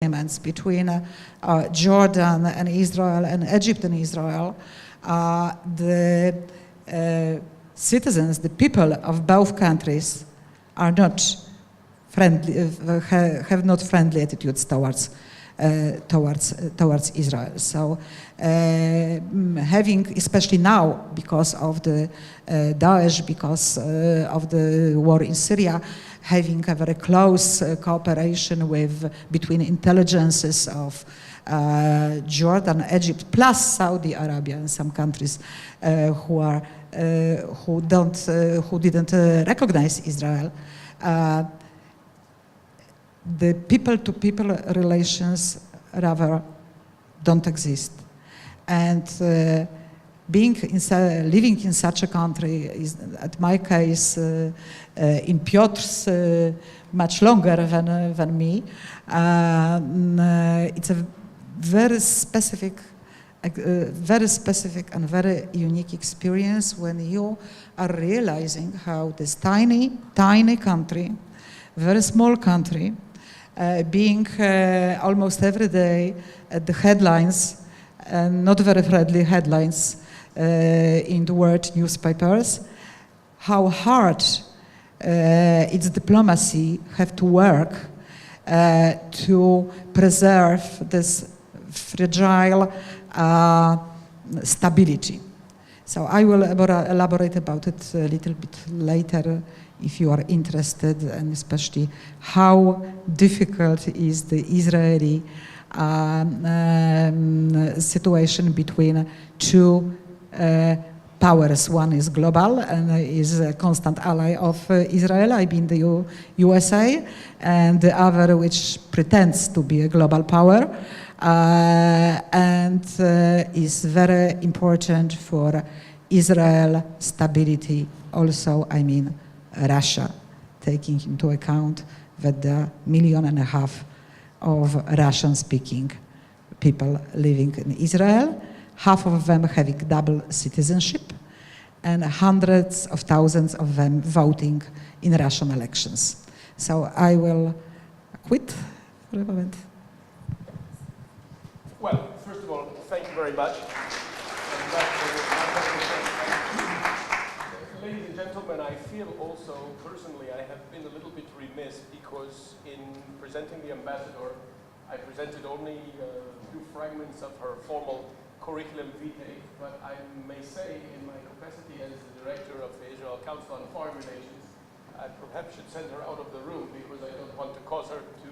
agreements between Jordan and Israel and Egypt and Israel, the citizens, the people of both countries are not friendly, have not friendly attitudes towards Israel. So having, especially now, because of the Daesh, because of the war in Syria, having a very close cooperation between intelligences of Jordan, Egypt, plus Saudi Arabia and some countries who didn't recognize Israel. The people-to-people relations rather don't exist, and living in such a country is, at my case, in Piotr's much longer than me. It's a very specific and very unique experience when you are realizing how this tiny country, very small country, being almost every day at the headlines, not very friendly headlines in the world newspapers, how hard its diplomacy have to work to preserve this fragile stability. So I will elaborate about it a little bit later if you are interested, and especially how difficult is the Israeli situation between two powers. One is global and is a constant ally of Israel, I mean the USA, and the other which pretends to be a global power and is very important for Israel stability also, I mean Russia, taking into account that there are 1.5 million of Russian-speaking people living in Israel, half of them having double citizenship, and hundreds of thousands of them voting in Russian elections. So I will quit for a moment. Well, first of all, thank you very much. Ladies and gentlemen, I feel also, personally, I have been a little bit remiss because in presenting the ambassador, I presented only a few fragments of her formal curriculum vitae, but I may say in my capacity as the director of the Israel Council on Foreign Relations, I perhaps should send her out of the room because I don't want to cause her to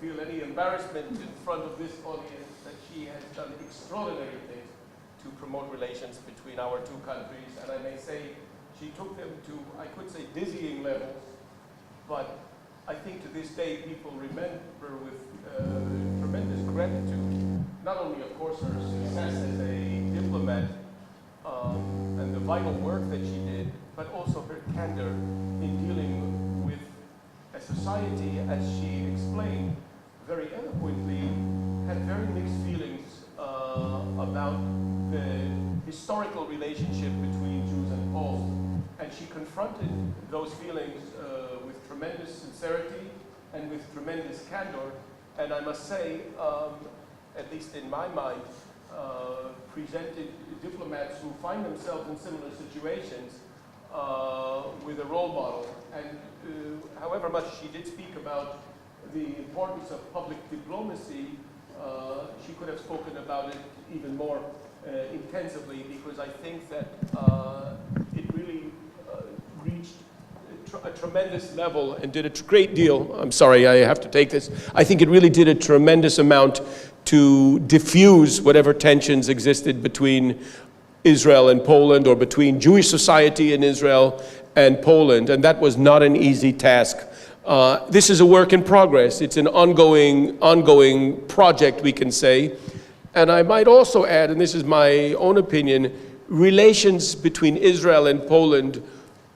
feel any embarrassment in front of this audience that she has done extraordinary things to promote relations between our two countries, and I may say she took them to, I could say, dizzying levels, but I think to this day people remember with tremendous gratitude, not only of course her success as a diplomat and the vital work that she did, but also her candor in dealing with a society, as she explained very eloquently, had very mixed feelings about the historical relationship between Jews and Poles, and she confronted those feelings with tremendous sincerity and with tremendous candor, and I must say, at least in my mind, presented diplomats who find themselves in similar situations with a role model. And however much she did speak about the importance of public diplomacy, she could have spoken about it even more intensively, because I think that it really reached a tremendous level and did a great deal. I'm sorry, I have to take this. I think it really did a tremendous amount to diffuse whatever tensions existed between Israel and Poland, or between Jewish society in Israel and Poland, and that was not an easy task. This is a work in progress. It's an ongoing project, we can say. And I might also add, and this is my own opinion, relations between Israel and Poland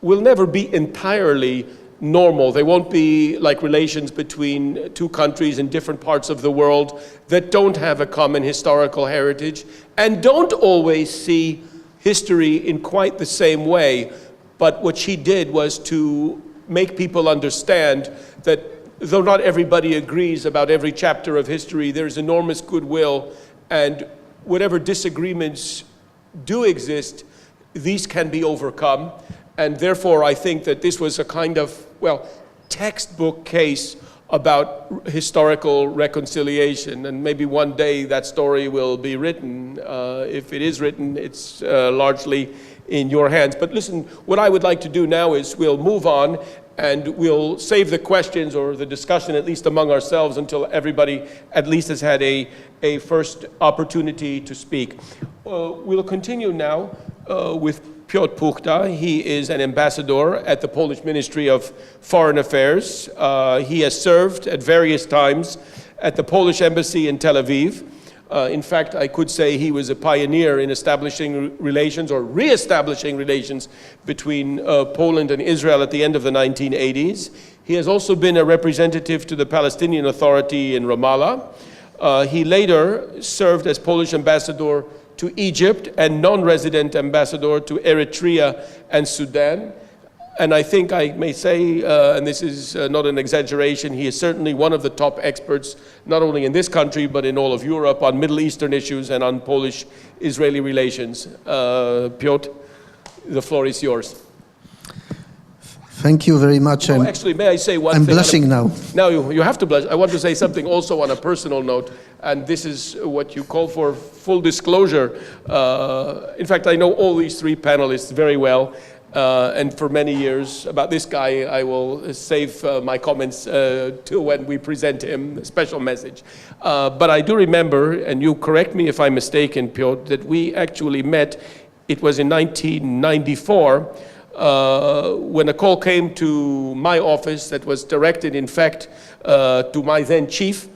will never be entirely normal. They won't be like relations between two countries in different parts of the world that don't have a common historical heritage and don't always see history in quite the same way. But what she did was to make people understand that though not everybody agrees about every chapter of history, there's enormous goodwill, and whatever disagreements do exist, these can be overcome. And therefore, I think that this was a kind of, well, textbook case about historical reconciliation. And maybe one day that story will be written. If it is written, it's largely in your hands. But listen, what I would like to do now is we'll move on and we'll save the questions or the discussion, at least among ourselves, until everybody at least has had a first opportunity to speak. We'll continue now with Piotr Puchta. He is an ambassador at the Polish Ministry of Foreign Affairs. He has served at various times at the Polish Embassy in Tel Aviv. In fact, I could say he was a pioneer in establishing relations or re-establishing relations between Poland and Israel at the end of the 1980s. He has also been a representative to the Palestinian Authority in Ramallah. He later served as Polish ambassador to Egypt and non-resident ambassador to Eritrea and Sudan. And I think I may say, and this is not an exaggeration, he is certainly one of the top experts, not only in this country, but in all of Europe, on Middle Eastern issues and on Polish-Israeli relations. Piotr, the floor is yours. Thank you very much. Oh, actually, may I say one thing? I'm blushing now. Now you have to blush. I want to say something also on a personal note, and this is what you call for full disclosure. In fact, I know all these three panelists very well, and for many years. About this guy, I will save my comments till when we present him a special message. But I do remember, and you correct me if I'm mistaken, Piotr, that we actually met, it was in 1994, when a call came to my office that was directed, in fact, to my then chief,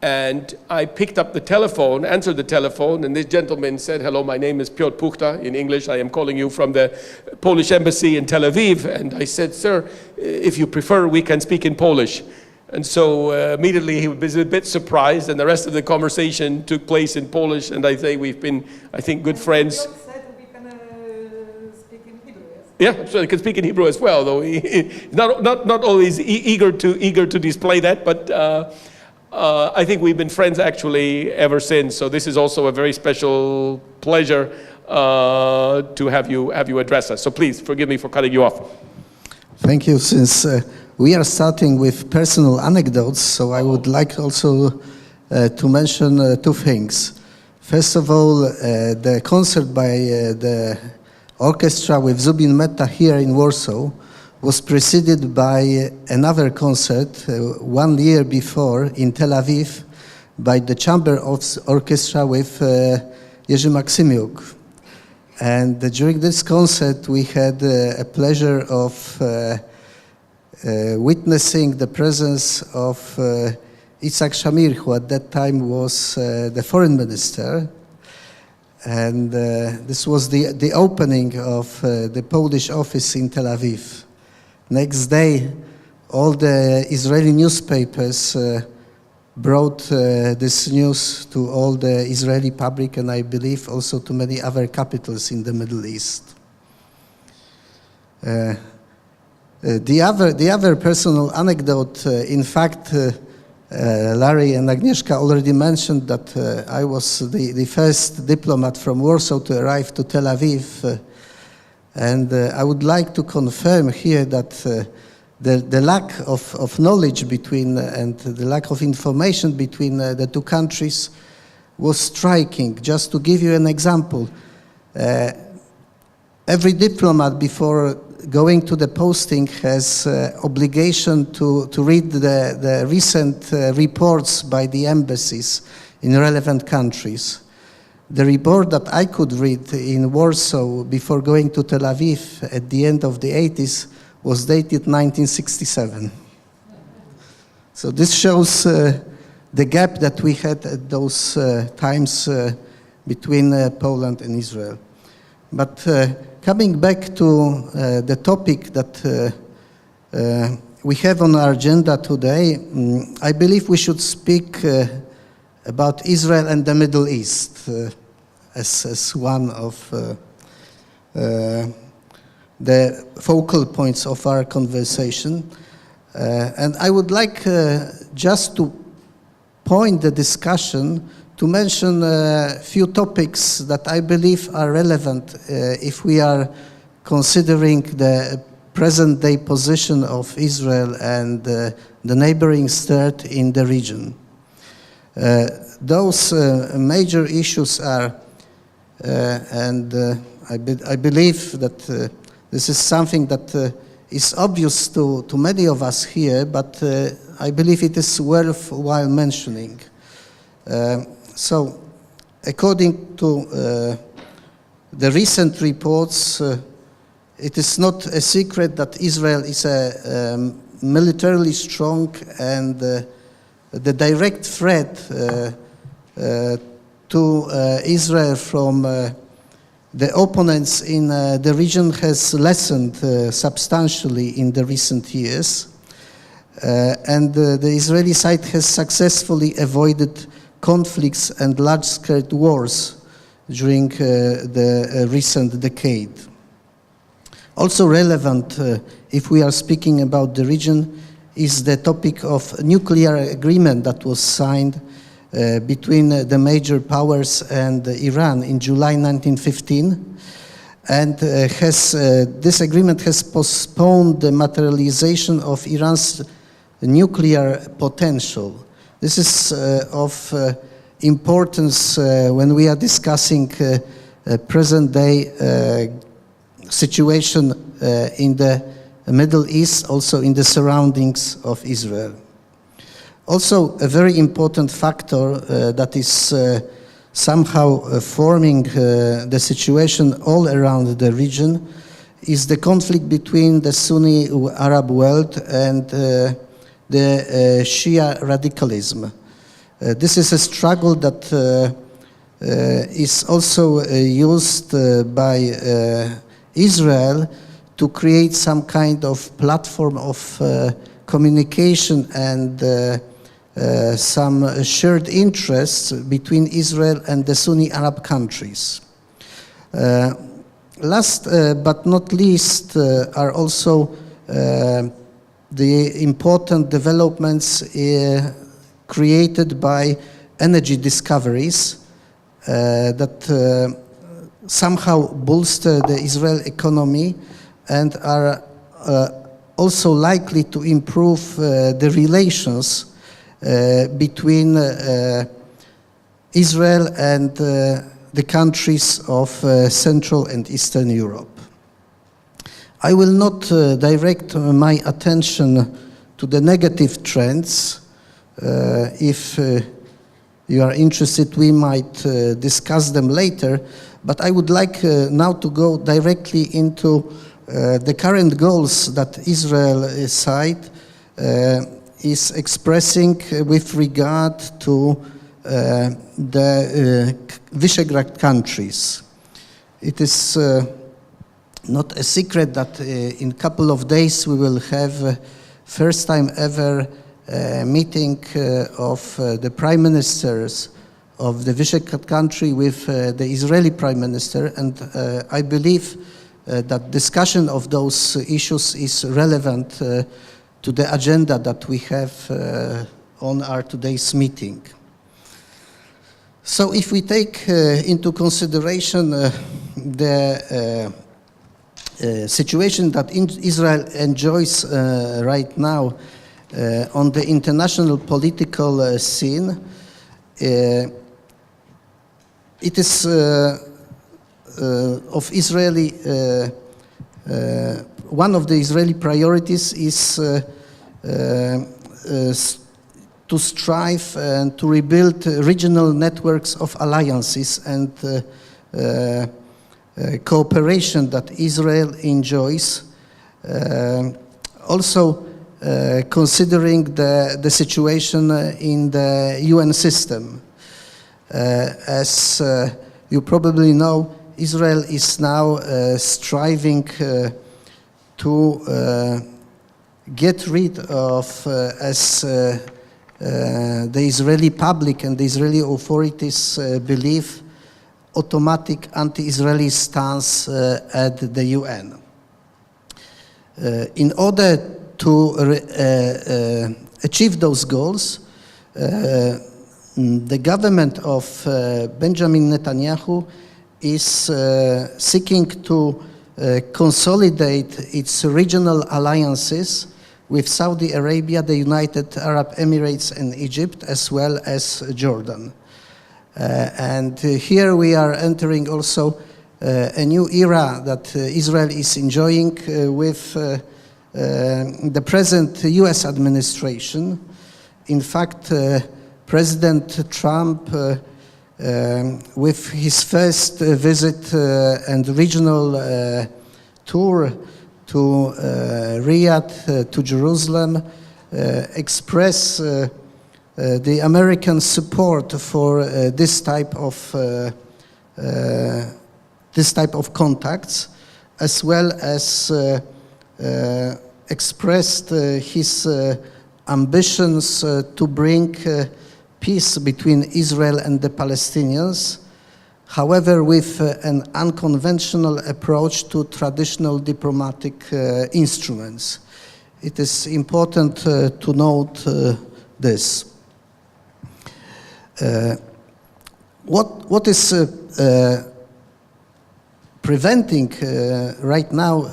and I picked up the telephone, answered the telephone, and this gentleman said, "Hello, my name is Piotr Puchta." In English, I am calling you from the Polish Embassy in Tel Aviv. And I said, "Sir, if you prefer, we can speak in Polish." And so immediately he was a bit surprised, and the rest of the conversation took place in Polish, and I say we've been, I think, good friends. Yeah, so he can speak in Hebrew as well, though he's not always eager to display that, but I think we've been friends actually ever since. So this is also a very special pleasure to have you address us. So please forgive me for cutting you off. Thank you. Since we are starting with personal anecdotes, so I would like also to mention two things. First of all, the concert by the orchestra with Zubin Mehta here in Warsaw was preceded by another concert 1 year before in Tel Aviv by the chamber orchestra with Jerzy Maksymiuk. And during this concert we had a pleasure of witnessing the presence of Itzhak Shamir, who at that time was the foreign minister. And this was the opening of the Polish office in Tel Aviv. Next day, all the Israeli newspapers brought this news to all the Israeli public, and I believe also to many other capitals in the Middle East. The other personal anecdote, in fact, Larry and Agnieszka already mentioned that I was the first diplomat from Warsaw to arrive to Tel Aviv. And I would like to confirm here that the lack of knowledge between and the lack of information between the two countries was striking. Just to give you an example, every diplomat before going to the posting has obligation to read the recent reports by the embassies in relevant countries. The report that I could read in Warsaw before going to Tel Aviv at the end of the 80s was dated 1967. So this shows the gap that we had at those times between Poland and Israel. But coming back to the topic that we have on our agenda today, I believe we should speak about Israel and the Middle East as one of the focal points of our conversation. And I would like just to point the discussion to mention a few topics that I believe are relevant if we are considering the present-day position of Israel and the neighboring state in the region. Those major issues are, I believe that this is something that is obvious to many of us here, but I believe it is worthwhile mentioning. So, according to the recent reports, it is not a secret that Israel is a militarily strong and the direct threat to Israel from the opponents in the region has lessened substantially in the recent years. And the Israeli side has successfully avoided conflicts and large-scale wars during the recent decade. Also relevant, if we are speaking about the region, is the topic of nuclear agreement that was signed between the major powers and Iran in July 1915. And this agreement has postponed the materialization of Iran's nuclear potential. This is of importance when we are discussing present-day situation in the Middle East, also in the surroundings of Israel. Also, a very important factor that is somehow forming the situation all around the region is the conflict between the Sunni Arab world and the Shia radicalism. This is a struggle that is also used by Israel to create some kind of platform of communication and some shared interests between Israel and the Sunni Arab countries. Last but not least are also the important developments created by energy discoveries that somehow bolster the Israeli economy and are also likely to improve the relations between Israel and the countries of Central and Eastern Europe. I will not direct my attention to the negative trends. If you are interested, we might discuss them later, but I would like now to go directly into the current goals that Israel side is expressing with regard to the Visegrad countries. It is not a secret that in a couple of days we will have first time ever meeting of the prime ministers of the Visegrad country with the Israeli prime minister, and I believe that discussion of those issues is relevant to the agenda that we have on our today's meeting. So if we take into consideration the situation that Israel enjoys right now on the international political scene, it is of Israeli, one of the Israeli priorities is to strive and to rebuild regional networks of alliances and cooperation that Israel enjoys. Also considering the situation in the UN system. As you probably know, Israel is now striving to get rid of, as the Israeli public and the Israeli authorities believe, automatic anti-Israeli stance at the UN. In order to achieve those goals, the government of Benjamin Netanyahu is seeking to consolidate its regional alliances with Saudi Arabia, the United Arab Emirates, and Egypt, as well as Jordan. And here we are entering also a new era that Israel is enjoying with the present US administration. In fact, President Trump, with his first visit and regional tour to Riyadh, to Jerusalem, express the American support for this type of contacts, as well as expressed his ambitions to bring peace between Israel and the Palestinians, however, with an unconventional approach to traditional diplomatic instruments. It is important to note this. What is preventing right now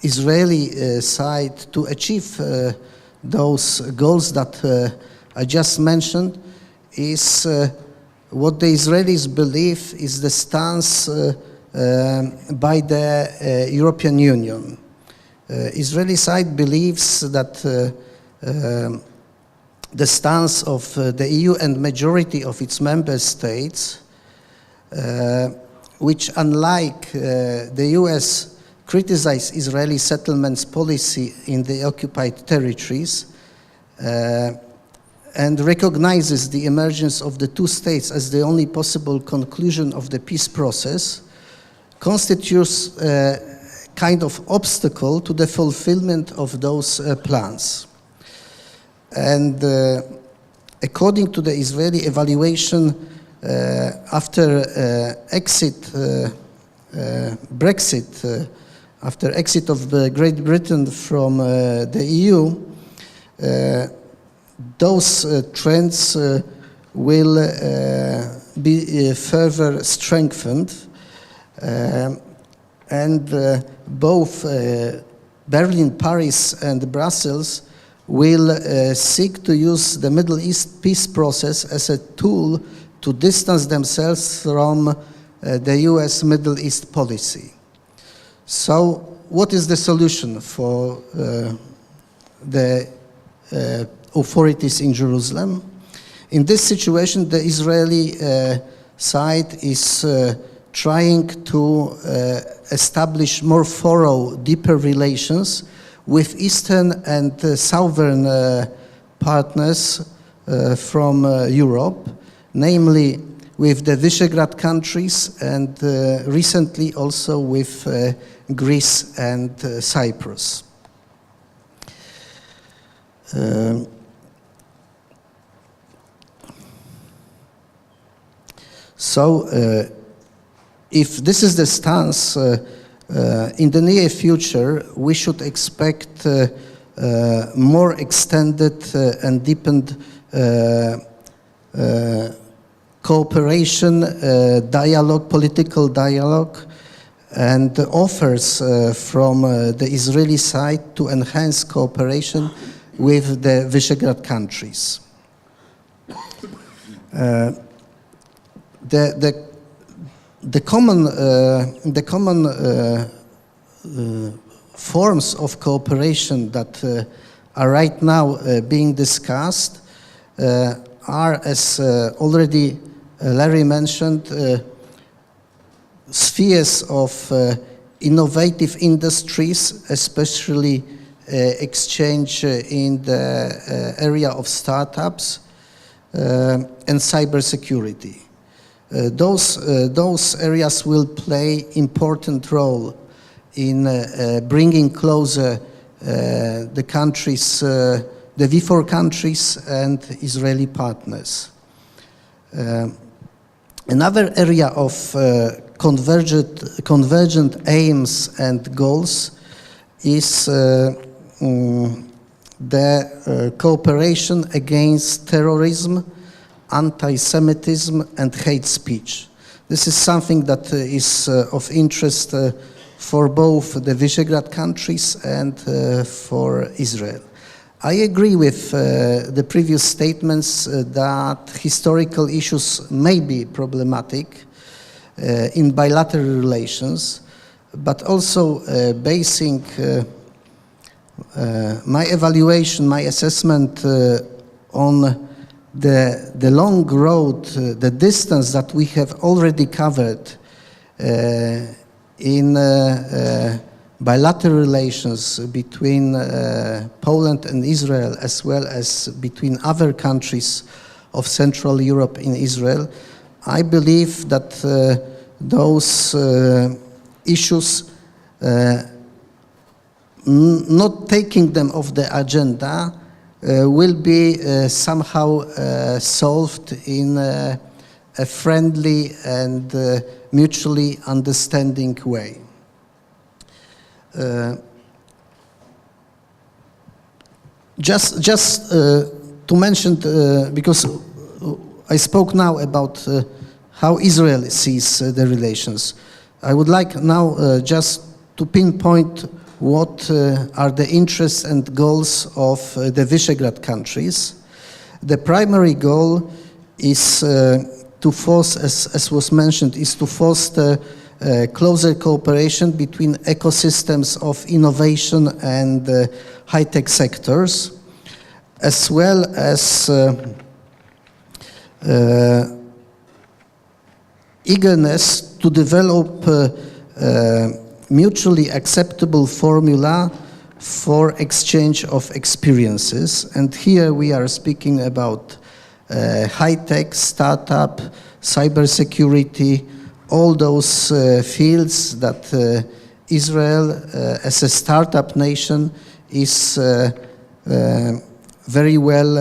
Israeli side to achieve those goals that I just mentioned is what the Israelis believe is the stance by the European Union. Israeli side believes that the stance of the EU and majority of its member states, which unlike the US criticize Israeli settlements policy in the occupied territories, and recognizes the emergence of the two states as the only possible conclusion of the peace process, constitutes a kind of obstacle to the fulfillment of those plans. And according to the Israeli evaluation, after Brexit, after exit of Great Britain from the EU, those trends will be further strengthened, and both Berlin, Paris, and Brussels will seek to use the Middle East peace process as a tool to distance themselves from the US Middle East policy. So what is the solution for the authorities in Jerusalem? In this situation, the Israeli side is trying to establish more thorough, deeper relations with Eastern and Southern partners from Europe, namely with the Visegrad countries and recently also with Greece and Cyprus. So, if this is the stance, in the near future, we should expect more extended and deepened cooperation, dialogue, political dialogue, and offers from the Israeli side to enhance cooperation with the Visegrad countries. The common forms of cooperation that are right now being discussed are, as already Larry mentioned, spheres of innovative industries, especially exchange in the area of startups and cybersecurity. Those areas will play important role in bringing closer the countries, the V4 countries and Israeli partners. Another area of convergent aims and goals is the cooperation against terrorism, anti-Semitism, and hate speech. This is something that is of interest for both the Visegrad countries and for Israel. I agree with the previous statements that historical issues may be problematic in bilateral relations, but also basing my evaluation, my assessment on the long road, the distance that we have already covered in bilateral relations between Poland and Israel, as well as between other countries of Central Europe and Israel, I believe that those issues, not taking them off the agenda, will be somehow solved in a friendly and mutually understanding way. Just to mention, because I spoke now about how Israel sees the relations, I would like now just to pinpoint what are the interests and goals of the Visegrad countries. The primary goal is to foster, as was mentioned, is to foster closer cooperation between ecosystems of innovation and high-tech sectors, as well as eagerness to develop mutually acceptable formula for exchange of experiences. And here we are speaking about high-tech, startup, cybersecurity, all those fields that Israel, as a startup nation, is very well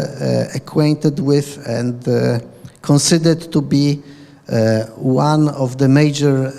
acquainted with and considered to be one of the major